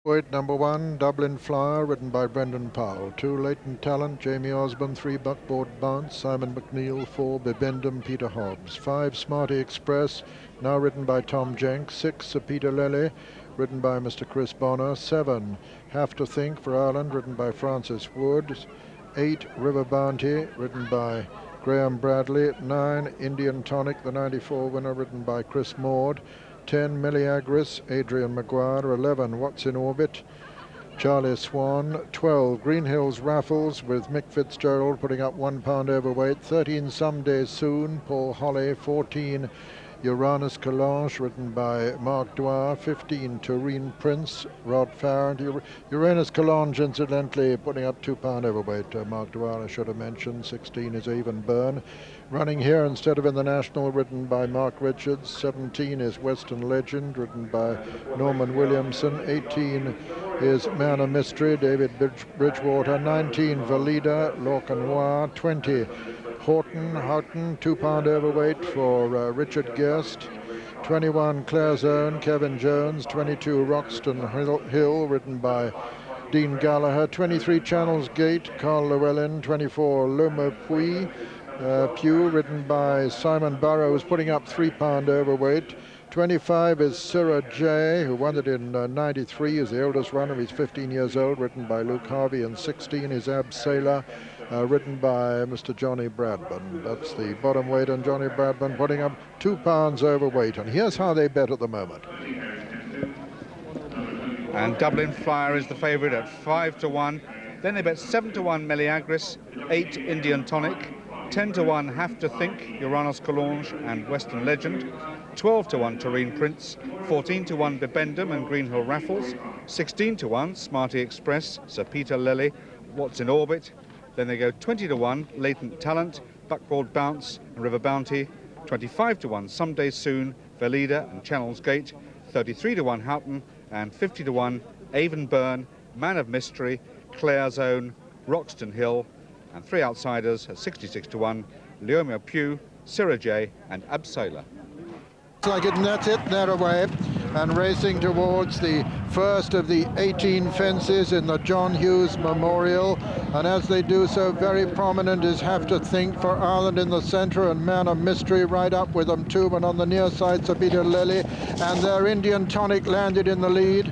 Weight number 1, Dublin Flyer, ridden by Brendan Powell. 2, Latent Talent, Jamie Osborne. 3, Buckboard Bounce, Simon McNeil. 4, Bibendum, Peter Hobbs. 5, Smarty Express, now ridden by Tom Jenks. 6, Sir Peter Lely, ridden by Mr. Chris Bonner. 7, Have to Think for Ireland, ridden by Francis Wood. 8, River Bounty, ridden by Graham Bradley. 9, Indian Tonic, the 94 winner, ridden by Chris Maude. 10, Meliagris, Adrian Maguire. 11, What's in Orbit, Charlie Swan. 12, Greenhill's Raffles with Mick Fitzgerald putting up 1 pound overweight. 13, Someday Soon, Paul Holly. 14, Uranus Collage, written by Mark Dwyer. 15, Tureen Prince, Rod Farrant. Uranus Collage, incidentally, putting up 2 pound overweight. Mark Dwyer, I should have mentioned. 16 is Avon Byrne, running here instead of in the National, written by Mark Richards. 17 is Western Legend, written by Norman Williamson. 18 is Man of Mystery, David Bridgewater. 19, Valida, Lorca Noir. 20, Houghton, 2 pound overweight for Richard Guest. 21, Claire's Own, Kevin Jones. 22, Roxton Hill, ridden by Dean Gallagher. 23, Channel's Gate, Carl Llewellyn. 24, Lomo Pew, ridden by Simon Burrows, putting up 3 pound overweight. 25 is Syrah J, who won it in 93, is the oldest runner. He's 15 years old, ridden by Luke Harvey. And 16 is Ab Sailor, ridden by Mr. Johnny Bradburn. That's the bottom weight, and Johnny Bradburn putting up 2 pounds overweight. And here's how they bet at the moment. And Dublin Flyer is the favourite at 5 to 1. Then they bet 7 to 1 Meliagris, 8 Indian Tonic, 10 to 1 Have to Think, Uranus Collage and Western Legend, 12 to 1 Tureen Prince, 14 to 1 Bibendum and Greenhill Raffles, 16 to 1 Smarty Express, Sir Peter Lely, What's in Orbit. Then they go 20 to 1 Latent Talent, Buckboard Bounce and River Bounty, 25 to 1 Someday Soon, Valida and Channel's Gate, 33 to 1 Houghton, and 50 to 1 Avon Byrne, Man of Mystery, Claire's Own, Roxton Hill, and 3 outsiders at 66 to 1, Leomio Pugh, Syrah J and Absailor. Like it, and that's it, they're away and racing towards the first of the 18 fences in the John Hughes Memorial. And as they do so, very prominent is Have to Think for Ireland in the centre, and Man of Mystery right up with them too. And on the near side, Sir Peter Lely, and their Indian Tonic landed in the lead.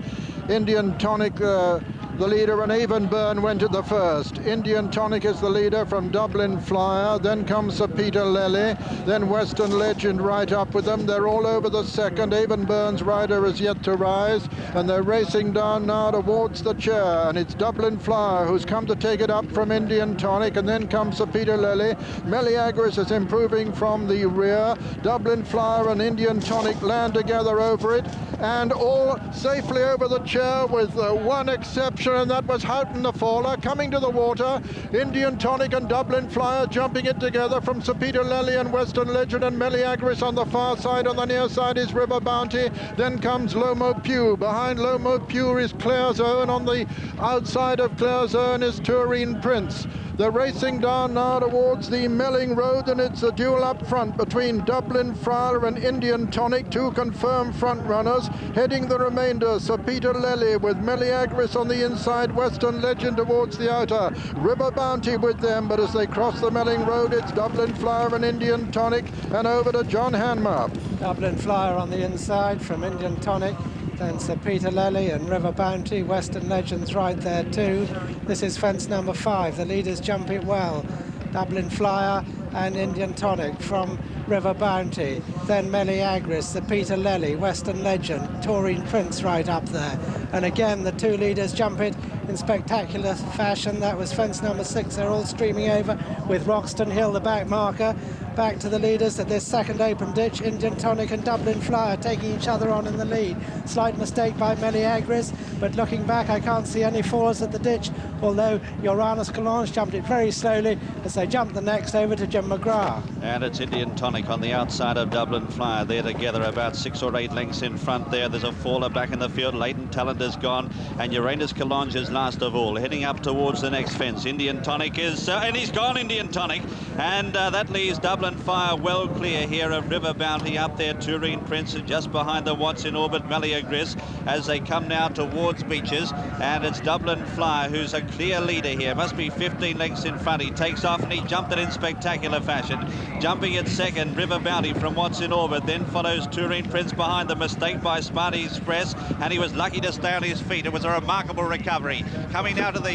Indian Tonic, the leader, and Avon Byrne went at the first. Indian Tonic is the leader from Dublin Flyer. Then comes Sir Peter Lely. Then Western Legend right up with them. They're all over the second. Avon Byrne's rider is yet to rise. And they're racing down now towards the chair. And it's Dublin Flyer who's come to take it up from Indian Tonic. And then comes Sir Peter Lely. Meliagris is improving from the rear. Dublin Flyer and Indian Tonic land together over it. And all safely over the chair with one exception, and that was Houghton the faller. Coming to the water, Indian Tonic and Dublin Flyer jumping it together from Sir Peter Lely and Western Legend and Meliagris on the far side. On the near side is River Bounty. Then comes Lomo Pew. Behind Lomo Pew is Claire's Own. On the outside of Claire's Own is Tureen Prince. They're racing down now towards the Melling Road, and it's a duel up front between Dublin Flyer and Indian Tonic, 2 confirmed front runners. Heading the remainder, Sir Peter Lely with Meliagris on the inside, Western Legend towards the outer, River Bounty with them. But as they cross the Melling Road, it's Dublin Flyer and Indian Tonic, and over to John Hanmer. Dublin Flyer on the inside from Indian Tonic. Then Sir Peter Lely and River Bounty, Western Legends right there too. This is fence number 5. The leaders jump it well. Dublin Flyer and Indian Tonic from River Bounty. Then Meliagris, Sir Peter Lely, Western Legend, Tureen Prince right up there. And again, the 2 leaders jump it in spectacular fashion. That was fence number 6. They're all streaming over with Roxton Hill, the back marker. Back to the leaders at this second open ditch. Indian Tonic and Dublin Flyer taking each other on in the lead. Slight mistake by Meliagris, but looking back, I can't see any fallers at the ditch, although Uranus Collage jumped it very slowly as they jump the next over to Jim McGrath. And it's Indian Tonic on the outside of Dublin Flyer. They're together about 6 or 8 lengths in front there. There's a faller back in the field. Latent Talent Fitzgerald is gone, and Uranus Collonge is last of all, heading up towards the next fence. Indian Tonic is, and he's gone, Indian Tonic, and that leaves Dublin Fire well clear here of River Bounty up there, Tureen Prince, and just behind the What's in Orbit, Gris, as they come now towards Beaches, and it's Dublin Flyer who's a clear leader here. Must be 15 lengths in front. He takes off and he jumped it in spectacular fashion. Jumping at second, River Bounty from What's in Orbit, then follows Tureen Prince behind. The mistake by Smarty Express, and he was lucky to stay on his feet. It was a remarkable recovery. Coming now to the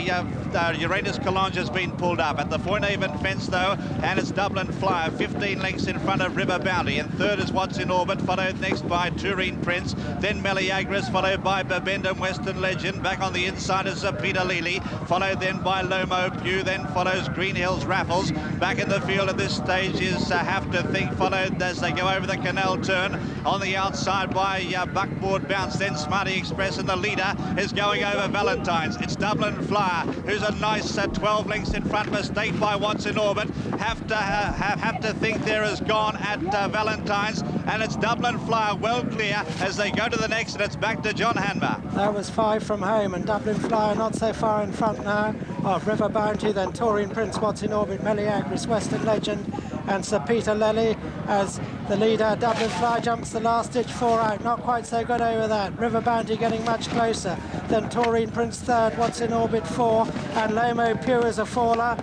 Uranus Collonge has been pulled up at the Foynaven fence though, and it's Dublin Flyer 15 lengths in front of River Bounty, and third is What's in Orbit, followed next by Tureen Prince, then Meleagris, followed by Bibendum, Western Legend. Back on the inside is Peter Lely, followed then by Lomo Pew, then follows Greenhill's Raffles. Back in the field at this stage is Have to Think, followed as they go over the canal turn on the outside by Buckboard Bounce, then Smarty Express, and the leader is going over Valentine's. It's Dublin Flyer, who's a nice 12 lengths in front. Mistake by What's in Orbit. Have to Think there is gone at Valentine's, and it's Dublin Flyer well clear as they go to the next, and it's back to John Hanmer. That was 5 from home, and Dublin Flyer not so far in front now of River Bounty, then Taurine Prince, What's in Orbit, Meleagris, Western Legend, and Sir Peter Lely as the leader. Dublin Flyer jumps the last ditch 4 out, not quite so good over that. River Bounty getting much closer, then Taurine Prince third, What's in Orbit 4, and Lomo Pew is a faller.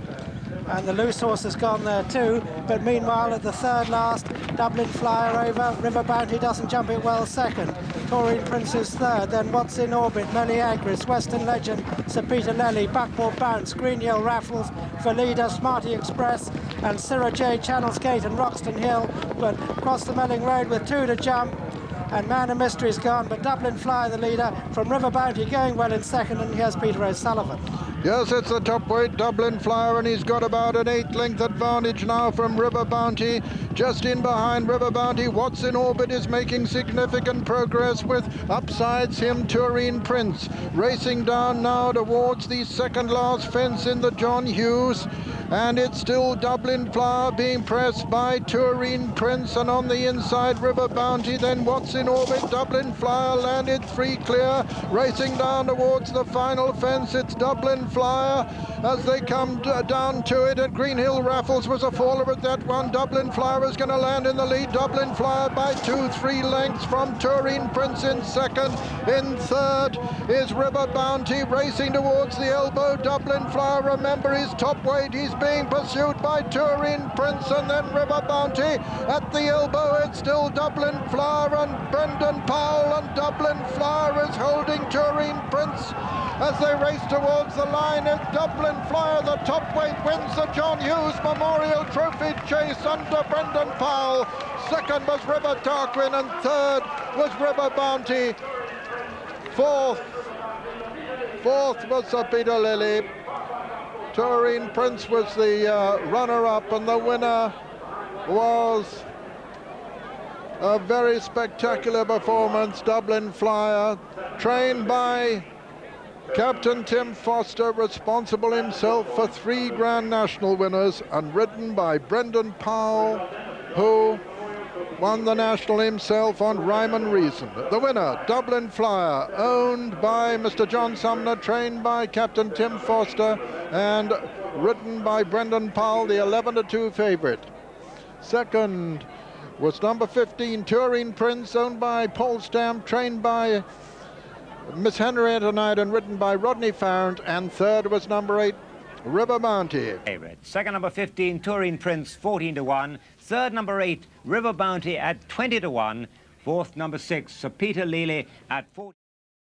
And the loose horse has gone there too, but meanwhile at the third last, Dublin Flyer over, River Bounty doesn't jump it well second, Taurine Prince is third, then What's in Orbit, Meleagris, Western Legend, Sir Peter Lely, Buckboard Bounce, Greenhill, Raffles for leader, Smarty Express, and Sirrah J, Channels Gate and Roxton Hill, but across the Melling Road with 2 to jump. And Man of Mystery's gone, but Dublin Flyer the leader from River Bounty going well in second, and here's Peter O'Sullivan. Yes, it's the top weight, Dublin Flyer, and he's got about an 8-length advantage now from River Bounty. Just in behind River Bounty, What's in Orbit is making significant progress with upsides him, Tureen Prince. Racing down now towards the second last fence in the John Hughes. And it's still Dublin Flyer being pressed by Tureen Prince, and on the inside River Bounty, then What's in Orbit. Dublin Flyer landed 3 clear, racing down towards the final fence. It's Dublin Flyer as they come down to it, and Greenhill Raffles was a faller at that one. Dublin Flyer is going to land in the lead. Dublin Flyer by 2-3 lengths from Tureen Prince in second. In third is River Bounty racing towards the elbow. Dublin Flyer, remember, his top weight. He's being pursued by Tureen Prince, and then River Bounty at the elbow. It's still Dublin Flyer and Brendan Powell, and Dublin Flyer is holding Tureen Prince as they race towards the line. It's Dublin Flyer, the top weight, wins the John Hughes Memorial Trophy chase under Brendan Powell. Second was River Tarquin, and third was River Bounty. Fourth was Sir Peter Lely. Tureen Prince was the runner-up, and the winner was a very spectacular performance, Dublin Flyer, trained by Captain Tim Forster, responsible himself for 3 Grand National winners, and ridden by Brendan Powell, who won the National himself on Rhyme and Reason. The winner, Dublin Flyer, owned by Mr. John Sumner, trained by Captain Tim Forster, and ridden by Brendan Powell, the 11-2 favourite. Second was number 15, Tureen Prince, owned by Paul Stamp, trained by Miss Henrietta Knight and ridden by Rodney Farrant, and third was number 8, River Bounty. Second, number 15, Tureen Prince, 14-1. Third, number 8, River Bounty at 20-1. Fourth, number 6, Sir Peter Lely at 40.